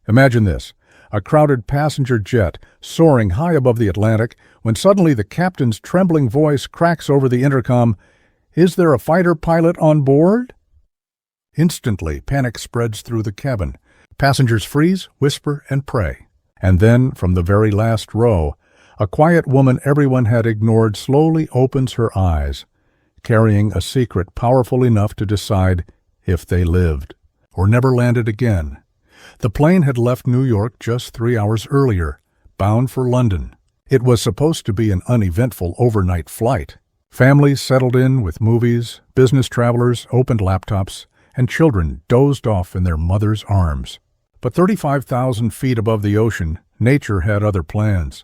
Imagine this, a crowded passenger jet soaring high above the Atlantic when suddenly the captain's trembling voice cracks over the intercom, "Is there a fighter pilot on board?" Instantly, panic spreads through the cabin. Passengers freeze, whisper, and pray. And then, from the very last row, a quiet woman everyone had ignored slowly opens her eyes, carrying a secret powerful enough to decide if they lived or never landed again. The plane had left New York just 3 hours earlier, bound for London. It was supposed to be an uneventful overnight flight. Families settled in with movies, business travelers opened laptops, and children dozed off in their mother's arms. But 35,000 feet above the ocean, nature had other plans.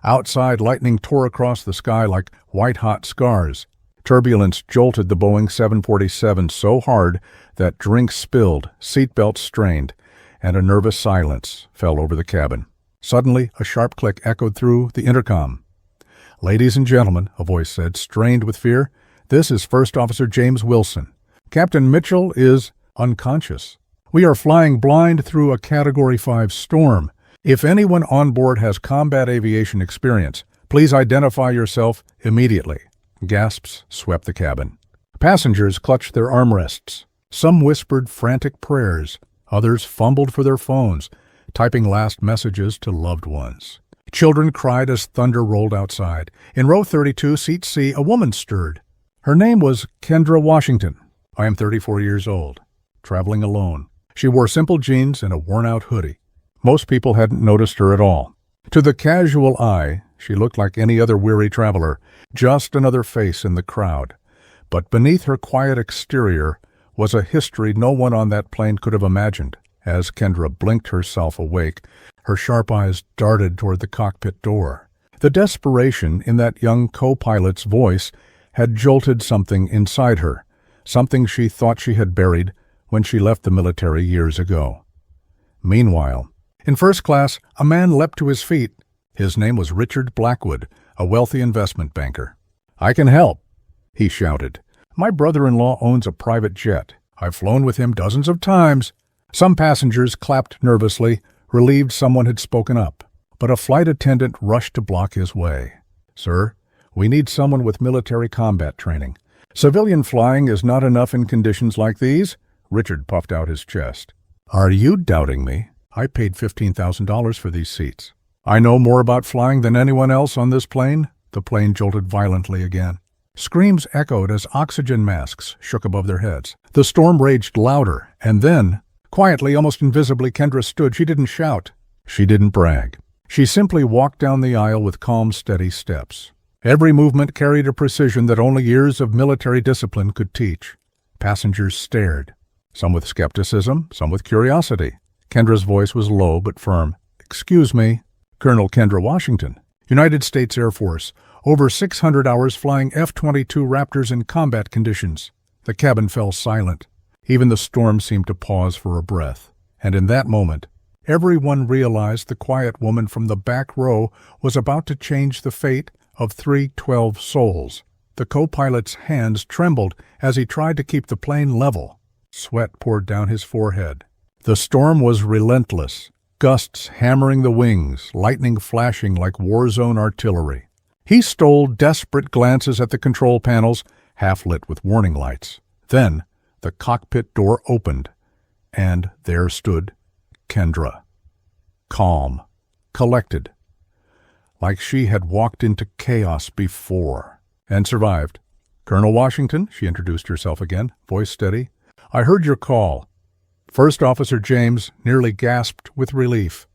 Outside, lightning tore across the sky like white-hot scars. Turbulence jolted the Boeing 747 so hard that drinks spilled, seatbelts strained, and a nervous silence fell over the cabin. Suddenly, a sharp click echoed through the intercom. "Ladies and gentlemen," a voice said, strained with fear, "this is First Officer James Wilson. Captain Mitchell is unconscious. We are flying blind through a Category 5 storm. If anyone on board has combat aviation experience, please identify yourself immediately." Gasps swept the cabin. Passengers clutched their armrests. Some whispered frantic prayers. Others fumbled for their phones, typing last messages to loved ones. Children cried as thunder rolled outside. In row 32, seat C, a woman stirred. Her name was Kendra Washington. "I am 34 years old, traveling alone." She wore simple jeans and a worn-out hoodie. Most people hadn't noticed her at all. To the casual eye, she looked like any other weary traveler, just another face in the crowd. But beneath her quiet exterior was a history no one on that plane could have imagined. As Kendra blinked herself awake, her sharp eyes darted toward the cockpit door. The desperation in that young co-pilot's voice had jolted something inside her, something she thought she had buried when she left the military years ago. Meanwhile, in first class, a man leapt to his feet. His name was Richard Blackwood, a wealthy investment banker. "I can help," he shouted. "My brother-in-law owns a private jet. I've flown with him dozens of times." Some passengers clapped nervously, relieved someone had spoken up. But a flight attendant rushed to block his way. "Sir, we need someone with military combat training. Civilian flying is not enough in conditions like these." Richard puffed out his chest. "Are you doubting me? I paid $15,000 for these seats. I know more about flying than anyone else on this plane." The plane jolted violently again. Screams echoed as oxygen masks shook above their heads. The storm raged louder, and then, quietly, almost invisibly, Kendra stood. She didn't shout. She didn't brag. She simply walked down the aisle with calm, steady steps. Every movement carried a precision that only years of military discipline could teach. Passengers stared, some with skepticism, some with curiosity. Kendra's voice was low but firm. "Excuse me, Colonel Kendra Washington, United States Air Force, over 600 hours flying F-22 Raptors in combat conditions." The cabin fell silent. Even the storm seemed to pause for a breath. And in that moment, everyone realized the quiet woman from the back row was about to change the fate of 312 souls. The co-pilot's hands trembled as he tried to keep the plane level. Sweat poured down his forehead. The storm was relentless, gusts hammering the wings, lightning flashing like war-zone artillery. He stole desperate glances at the control panels, half-lit with warning lights. Then, the cockpit door opened, and there stood Kendra. Calm, collected, like she had walked into chaos before, and survived. "Colonel Washington," she introduced herself again, voice steady. "I heard your call." First Officer James nearly gasped with relief.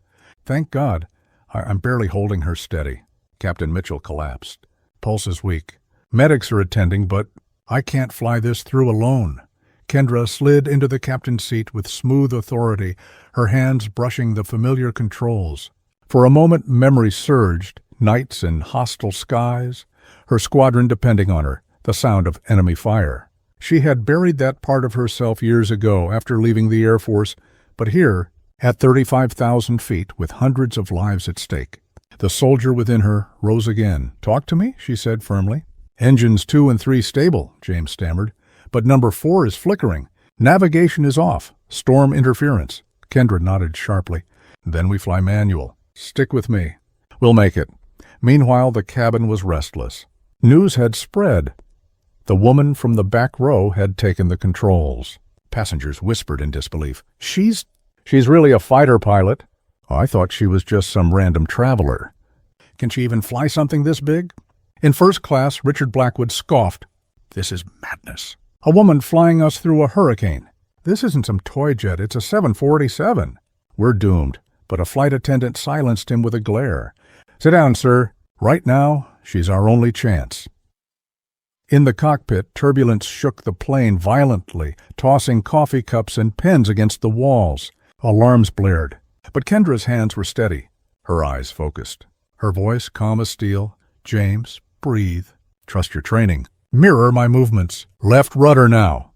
"Thank God. I'm barely holding her steady." Captain Mitchell collapsed. "Pulse is weak. Medics are attending, but I can't fly this through alone." Kendra slid into the captain's seat with smooth authority, her hands brushing the familiar controls. For a moment, memory surged, nights in hostile skies, her squadron depending on her, the sound of enemy fire. She had buried that part of herself years ago after leaving the Air Force, but here, at 35,000 feet, with hundreds of lives at stake, the soldier within her rose again. "Talk to me," she said firmly. "Engines 2 and 3 stable," James stammered, "but number 4 is flickering. Navigation is off. Storm interference." Kendra nodded sharply. Then we fly manual. Stick with me. We'll make it." Meanwhile, the cabin was restless. News had spread. The woman from the back row had taken the controls. Passengers whispered in disbelief. She's really a fighter pilot." "I thought she was just some random traveler." "Can she even fly something this big?" In first class, Richard Blackwood scoffed. "This is madness. A woman flying us through a hurricane. This isn't some toy jet, it's a 747. We're doomed." But a flight attendant silenced him with a glare. "Sit down, sir. Right now, she's our only chance." In the cockpit, turbulence shook the plane violently, tossing coffee cups and pens against the walls. Alarms blared. But Kendra's hands were steady, her eyes focused. Her voice calm as steel. "James, breathe. Trust your training. Mirror my movements. Left rudder now."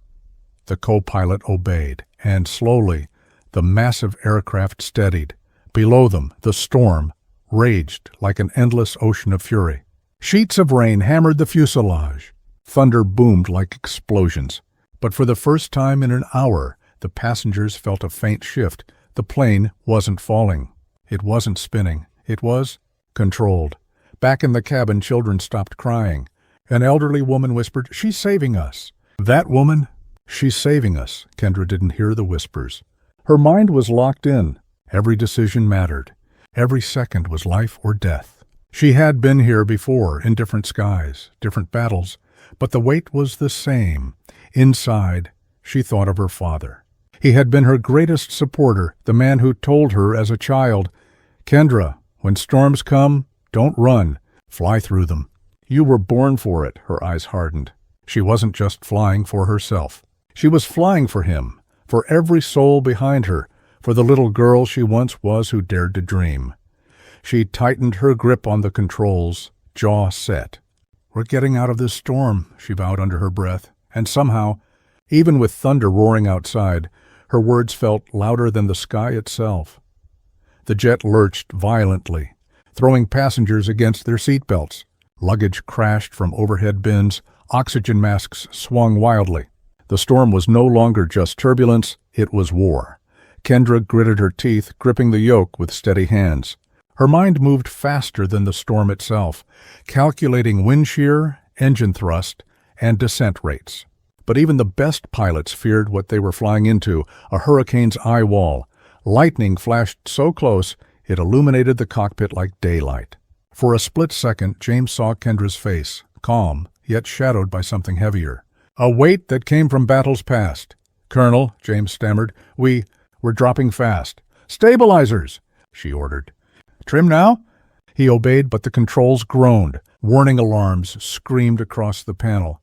The co-pilot obeyed, and slowly, the massive aircraft steadied. Below them, the storm raged like an endless ocean of fury. Sheets of rain hammered the fuselage. Thunder boomed like explosions. But for the first time in an hour, the passengers felt a faint shift. The plane wasn't falling. It wasn't spinning. It was controlled. Back in the cabin, children stopped crying. An elderly woman whispered, "She's saving us." That woman, "She's saving us." Kendra didn't hear the whispers. Her mind was locked in. Every decision mattered. Every second was life or death. She had been here before, in different skies, different battles, but the weight was the same. Inside, she thought of her father. He had been her greatest supporter, the man who told her as a child, "Kendra, when storms come, don't run, fly through them." You were born for it, her eyes hardened. She wasn't just flying for herself. She was flying for him, for every soul behind her, for the little girl she once was who dared to dream. She tightened her grip on the controls, jaw set. "We're getting out of this storm," she vowed under her breath, and somehow, even with thunder roaring outside, her words felt louder than the sky itself. The jet lurched violently, throwing passengers against their seatbelts. Luggage crashed from overhead bins, oxygen masks swung wildly. The storm was no longer just turbulence, it was war. Kendra gritted her teeth, gripping the yoke with steady hands. Her mind moved faster than the storm itself, calculating wind shear, engine thrust, and descent rates. But even the best pilots feared what they were flying into, a hurricane's eye wall. Lightning flashed so close, it illuminated the cockpit like daylight. For a split second, James saw Kendra's face, calm, yet shadowed by something heavier. A weight that came from battles past. "Colonel," James stammered, we're dropping fast." "Stabilizers," she ordered. "Trim now?" He obeyed, but the controls groaned. Warning alarms screamed across the panel.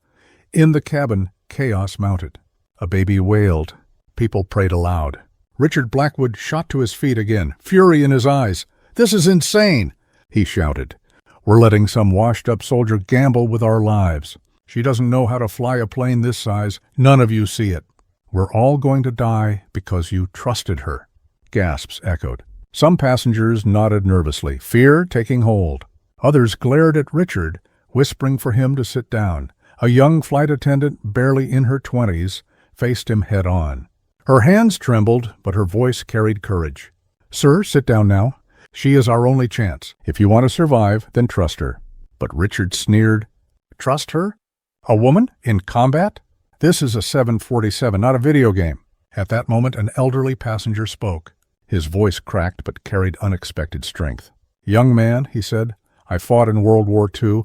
In the cabin, chaos mounted. A baby wailed. People prayed aloud. Richard Blackwood shot to his feet again, fury in his eyes. "This is insane," he shouted. "We're letting some washed-up soldier gamble with our lives. She doesn't know how to fly a plane this size. None of you see it. We're all going to die because you trusted her." Gasps echoed. Some passengers nodded nervously, fear taking hold. Others glared at Richard, whispering for him to sit down. A young flight attendant, barely in her 20s, faced him head-on. Her hands trembled, but her voice carried courage. "Sir, sit down now. She is our only chance. If you want to survive, then trust her." But Richard sneered. "Trust her? A woman? In combat? This is a 747, not a video game." At that moment, an elderly passenger spoke. His voice cracked but carried unexpected strength. "Young man," he said, "I fought in World War II,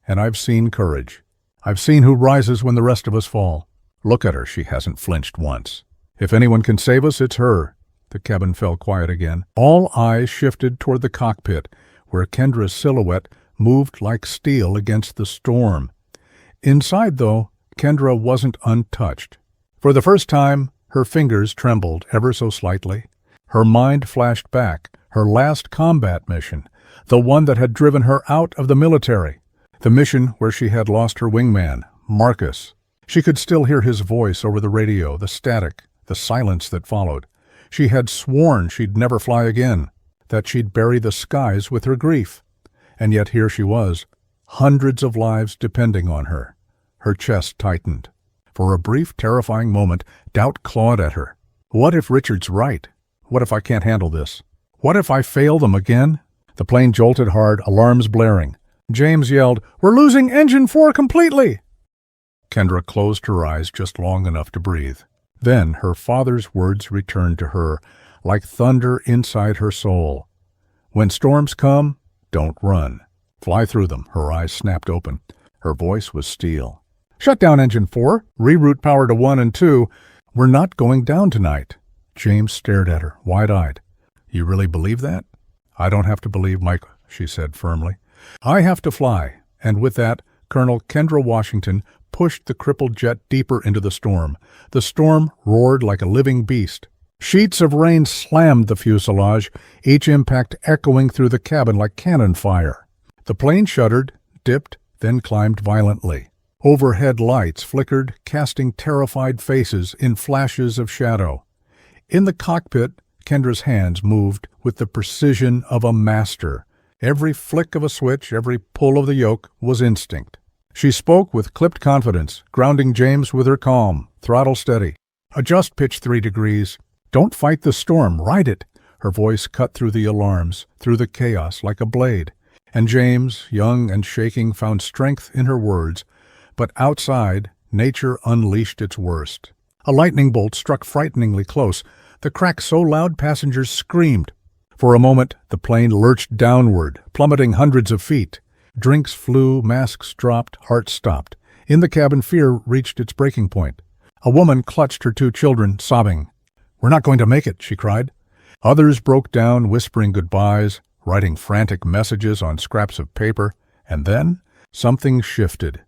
and I've seen courage. I've seen who rises when the rest of us fall. Look at her, she hasn't flinched once. If anyone can save us, it's her." The cabin fell quiet again. All eyes shifted toward the cockpit, where Kendra's silhouette moved like steel against the storm. Inside, though, Kendra wasn't untouched. For the first time, her fingers trembled ever so slightly. Her mind flashed back, her last combat mission, the one that had driven her out of the military, the mission where she had lost her wingman, Marcus. She could still hear his voice over the radio, the static, the silence that followed. She had sworn she'd never fly again, that she'd bury the skies with her grief. And yet here she was, hundreds of lives depending on her. Her chest tightened. For a brief, terrifying moment, doubt clawed at her. What if Richard's right? What if I can't handle this? What if I fail them again? The plane jolted hard, alarms blaring. James yelled, "We're losing engine 4 completely!" Kendra closed her eyes just long enough to breathe. Then her father's words returned to her, like thunder inside her soul. "When storms come, don't run. Fly through them." Her eyes snapped open. Her voice was steel. "Shut down engine 4. Reroute power to 1 and 2. We're not going down tonight." James stared at her, wide-eyed. "You really believe that?" "I don't have to believe, Mike," she said firmly. "I have to fly." And with that, Colonel Kendra Washington pushed the crippled jet deeper into the storm. The storm roared like a living beast. Sheets of rain slammed the fuselage, each impact echoing through the cabin like cannon fire. The plane shuddered, dipped, then climbed violently. Overhead lights flickered, casting terrified faces in flashes of shadow. In the cockpit, Kendra's hands moved with the precision of a master. Every flick of a switch, every pull of the yoke was instinct. She spoke with clipped confidence, grounding James with her calm. "Throttle steady. Adjust pitch 3 degrees. Don't fight the storm, ride it." Her voice cut through the alarms, through the chaos like a blade. And James, young and shaking, found strength in her words. But outside, nature unleashed its worst. A lightning bolt struck frighteningly close, the crack so loud passengers screamed. For a moment, the plane lurched downward, plummeting hundreds of feet. Drinks flew, masks dropped, hearts stopped. In the cabin, fear reached its breaking point. A woman clutched her 2 children, sobbing. "We're not going to make it," she cried. Others broke down, whispering goodbyes, writing frantic messages on scraps of paper. And then something shifted.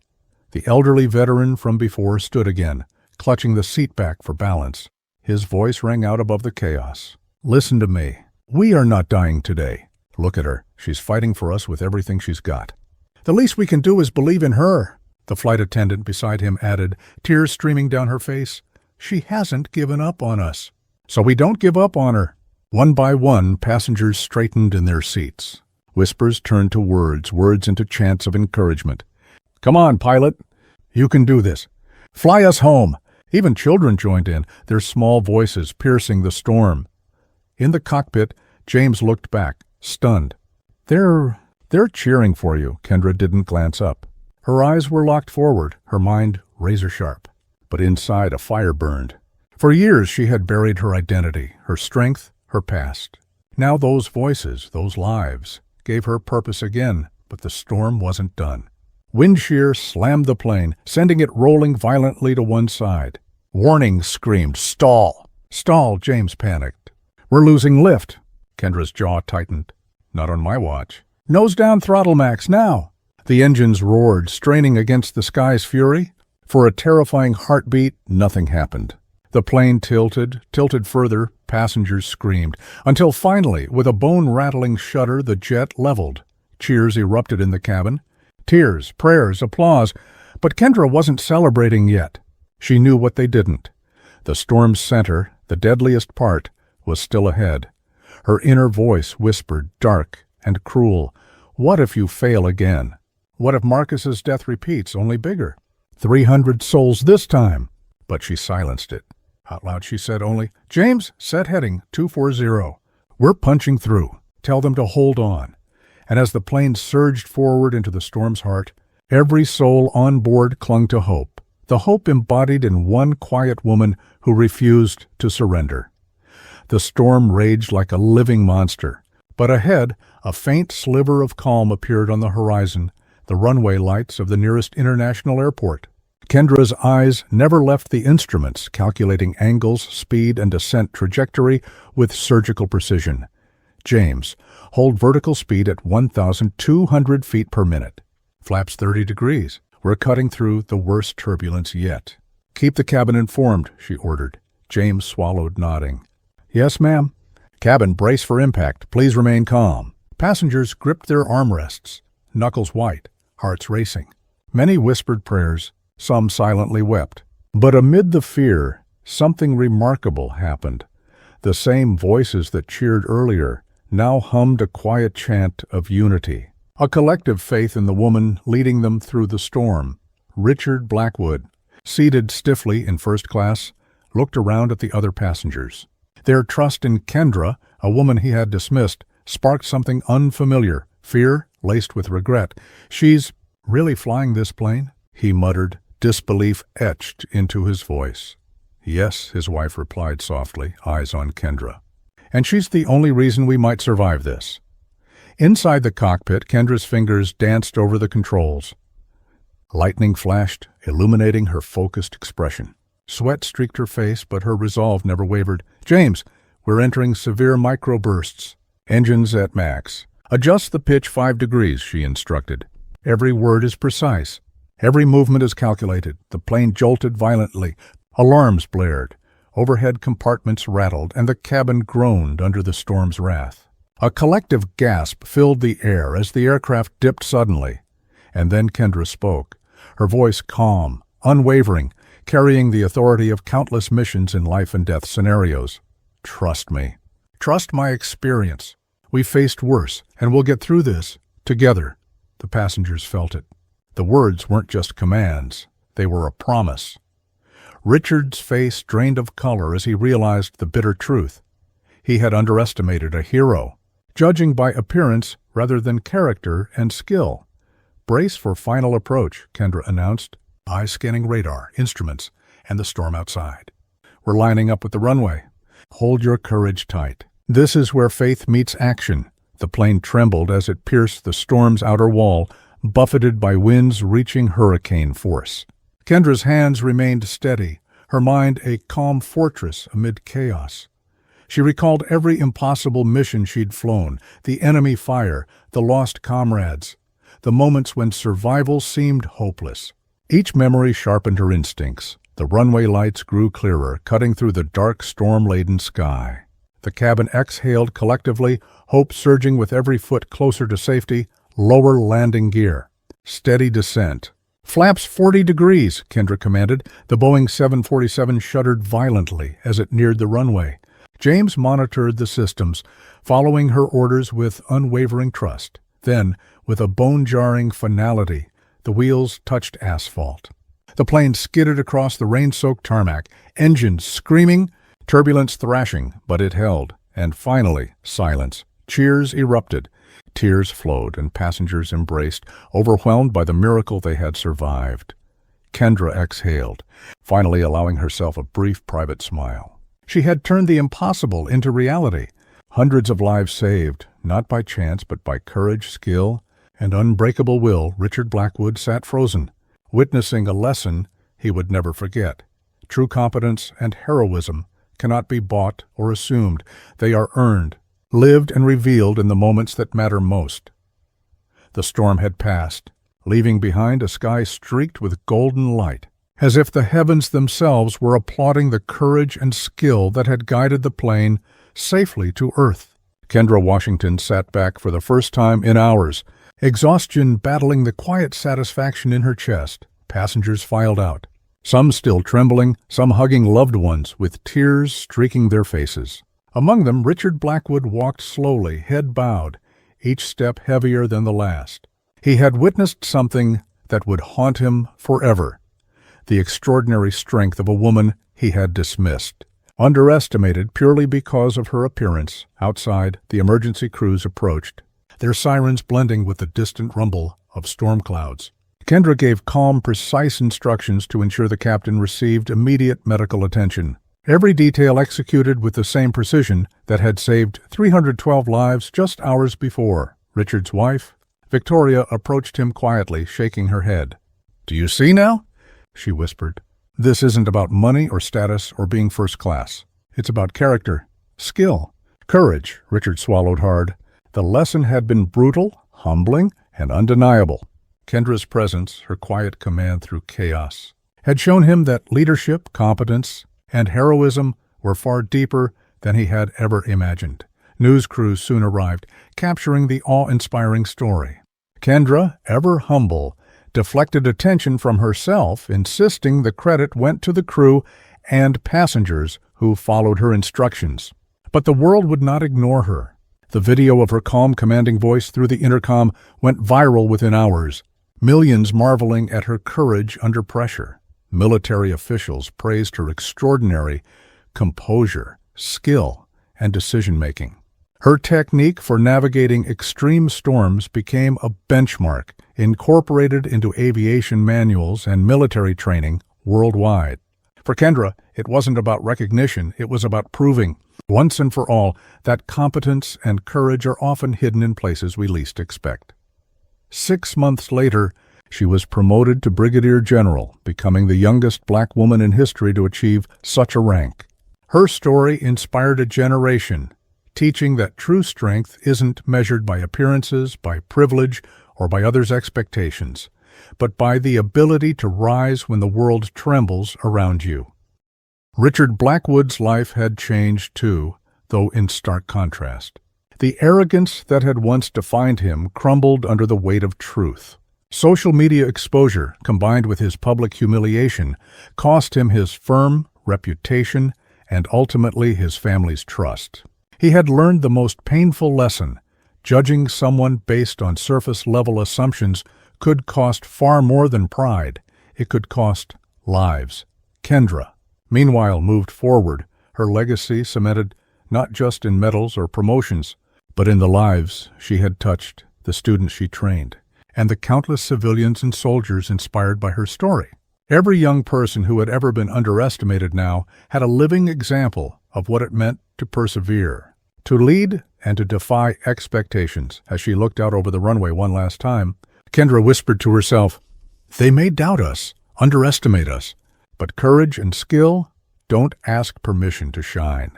The elderly veteran from before stood again, clutching the seat back for balance. His voice rang out above the chaos. "Listen to me. We are not dying today. Look at her. She's fighting for us with everything she's got. The least we can do is believe in her," the flight attendant beside him added, tears streaming down her face. "She hasn't given up on us." "So we don't give up on her." One by one, passengers straightened in their seats. Whispers turned to words, words into chants of encouragement. "Come on, pilot. You can do this. Fly us home." Even children joined in, their small voices piercing the storm. In the cockpit, James looked back, stunned. They're cheering for you." Kendra didn't glance up. Her eyes were locked forward, her mind razor-sharp. But inside, a fire burned. For years she had buried her identity, her strength, her past. Now those voices, those lives, gave her purpose again, but the storm wasn't done. Wind shear slammed the plane, sending it rolling violently to one side. Warning screamed, "Stall!" "Stall," James panicked. "We're losing lift." Kendra's jaw tightened. "Not on my watch." "Nose down, throttle max, now!" The engines roared, straining against the sky's fury. For a terrifying heartbeat, nothing happened. The plane tilted further, passengers screamed, until finally, with a bone-rattling shudder, the jet leveled. Cheers erupted in the cabin. Tears, prayers, applause. But Kendra wasn't celebrating yet. She knew what they didn't. The storm's center, the deadliest part, was still ahead. Her inner voice whispered, dark and cruel, "What if you fail again? What if Marcus's death repeats, only bigger? 300 souls this time." But she silenced it. Out loud she said only, "James, set heading 240. We're punching through. Tell them to hold on." And as the plane surged forward into the storm's heart, every soul on board clung to hope, the hope embodied in one quiet woman who refused to surrender. The storm raged like a living monster, but ahead, a faint sliver of calm appeared on the horizon, the runway lights of the nearest international airport. Kendra's eyes never left the instruments, calculating angles, speed, and descent trajectory with surgical precision. "James, hold vertical speed at 1,200 feet per minute. Flaps 30 degrees. We're cutting through the worst turbulence yet." "Keep the cabin informed," she ordered. James swallowed, nodding. "Yes, ma'am." "Cabin, brace for impact. Please remain calm." Passengers gripped their armrests, knuckles white, hearts racing. Many whispered prayers, some silently wept. But amid the fear, something remarkable happened. The same voices that cheered earlier now hummed a quiet chant of unity, a collective faith in the woman leading them through the storm. Richard Blackwood, seated stiffly in first class, looked around at the other passengers. Their trust in Kendra, a woman he had dismissed, sparked something unfamiliar, fear laced with regret. "She's really flying this plane?" he muttered, disbelief etched into his voice. "Yes," his wife replied softly, eyes on Kendra. "And she's the only reason we might survive this." Inside the cockpit, Kendra's fingers danced over the controls. Lightning flashed, illuminating her focused expression. Sweat streaked her face, but her resolve never wavered. "James, we're entering severe microbursts. Engines at max. Adjust the pitch 5 degrees, she instructed. Every word is precise. Every movement is calculated. The plane jolted violently. Alarms blared. Overhead compartments rattled, and the cabin groaned under the storm's wrath. A collective gasp filled the air as the aircraft dipped suddenly. And then Kendra spoke, her voice calm, unwavering, carrying the authority of countless missions in life-and-death scenarios. "Trust me. Trust my experience. We've faced worse, and we'll get through this, together." The passengers felt it. The words weren't just commands. They were a promise. Richard's face drained of color as he realized the bitter truth. He had underestimated a hero, judging by appearance rather than character and skill. "Brace for final approach," Kendra announced, eyes scanning radar, instruments, and the storm outside. "We're lining up with the runway. Hold your courage tight. This is where faith meets action." The plane trembled as it pierced the storm's outer wall, buffeted by winds reaching hurricane force. Kendra's hands remained steady, her mind a calm fortress amid chaos. She recalled every impossible mission she'd flown, the enemy fire, the lost comrades, the moments when survival seemed hopeless. Each memory sharpened her instincts. The runway lights grew clearer, cutting through the dark, storm-laden sky. The cabin exhaled collectively, hope surging with every foot closer to safety. Lower landing gear. Steady descent. "Flaps 40 degrees, Kendra commanded. The Boeing 747 shuddered violently as it neared the runway. James monitored the systems, following her orders with unwavering trust. Then, with a bone-jarring finality, the wheels touched asphalt. The plane skidded across the rain-soaked tarmac, engines screaming, turbulence thrashing, but it held. And finally, silence. Cheers erupted. Tears flowed, and passengers embraced, overwhelmed by the miracle they had survived. Kendra exhaled, finally allowing herself a brief private smile. She had turned the impossible into reality. Hundreds of lives saved, not by chance but by courage, skill, and unbreakable will. Richard Blackwood sat frozen, witnessing a lesson he would never forget. True competence and heroism cannot be bought or assumed. They are earned, lived and revealed in the moments that matter most. The storm had passed, leaving behind a sky streaked with golden light, as if the heavens themselves were applauding the courage and skill that had guided the plane safely to Earth. Kendra Washington sat back for the first time in hours, exhaustion battling the quiet satisfaction in her chest. Passengers filed out, some still trembling, some hugging loved ones with tears streaking their faces. Among them, Richard Blackwood walked slowly, head bowed, each step heavier than the last. He had witnessed something that would haunt him forever, the extraordinary strength of a woman he had dismissed. Underestimated purely because of her appearance, outside, the emergency crews approached, their sirens blending with the distant rumble of storm clouds. Kendra gave calm, precise instructions to ensure the captain received immediate medical attention. Every detail executed with the same precision that had saved 312 lives just hours before. Richard's wife, Victoria, approached him quietly, shaking her head. "Do you see now?" she whispered. "This isn't about money or status or being first class. It's about character, skill, courage." Richard swallowed hard. The lesson had been brutal, humbling, and undeniable. Kendra's presence, her quiet command through chaos, had shown him that leadership, competence, and heroism were far deeper than he had ever imagined. News crews soon arrived, capturing the awe-inspiring story. Kendra, ever humble, deflected attention from herself, insisting the credit went to the crew and passengers who followed her instructions. But the world would not ignore her. The video of her calm, commanding voice through the intercom went viral within hours, millions marveling at her courage under pressure. Military officials praised her extraordinary composure, skill, and decision-making. Her technique for navigating extreme storms became a benchmark incorporated into aviation manuals and military training worldwide. For Kendra, it wasn't about recognition, it was about proving, once and for all, that competence and courage are often hidden in places we least expect. 6 months later, she was promoted to Brigadier General, becoming the youngest black woman in history to achieve such a rank. Her story inspired a generation, teaching that true strength isn't measured by appearances, by privilege, or by others' expectations, but by the ability to rise when the world trembles around you. Richard Blackwood's life had changed too, though in stark contrast. The arrogance that had once defined him crumbled under the weight of truth. Social media exposure, combined with his public humiliation, cost him his firm, reputation, and ultimately his family's trust. He had learned the most painful lesson. Judging someone based on surface-level assumptions could cost far more than pride. It could cost lives. Kendra, meanwhile, moved forward, her legacy cemented not just in medals or promotions, but in the lives she had touched, the students she trained, and the countless civilians and soldiers inspired by her story. Every young person who had ever been underestimated now had a living example of what it meant to persevere, to lead, and to defy expectations. As she looked out over the runway one last time, Kendra whispered to herself, "They may doubt us, underestimate us, but courage and skill don't ask permission to shine."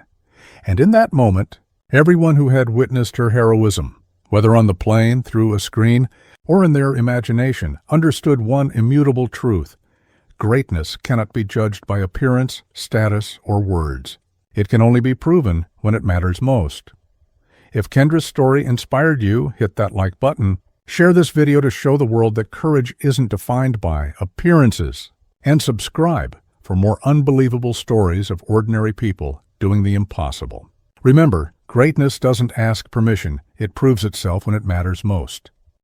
And in that moment, everyone who had witnessed her heroism, whether on the plane, through a screen, or in their imagination, understood one immutable truth. Greatness cannot be judged by appearance, status, or words. It can only be proven when it matters most. If Kendra's story inspired you, hit that like button. Share this video to show the world that courage isn't defined by appearances. And subscribe for more unbelievable stories of ordinary people doing the impossible. Remember, greatness doesn't ask permission. It proves itself when it matters most.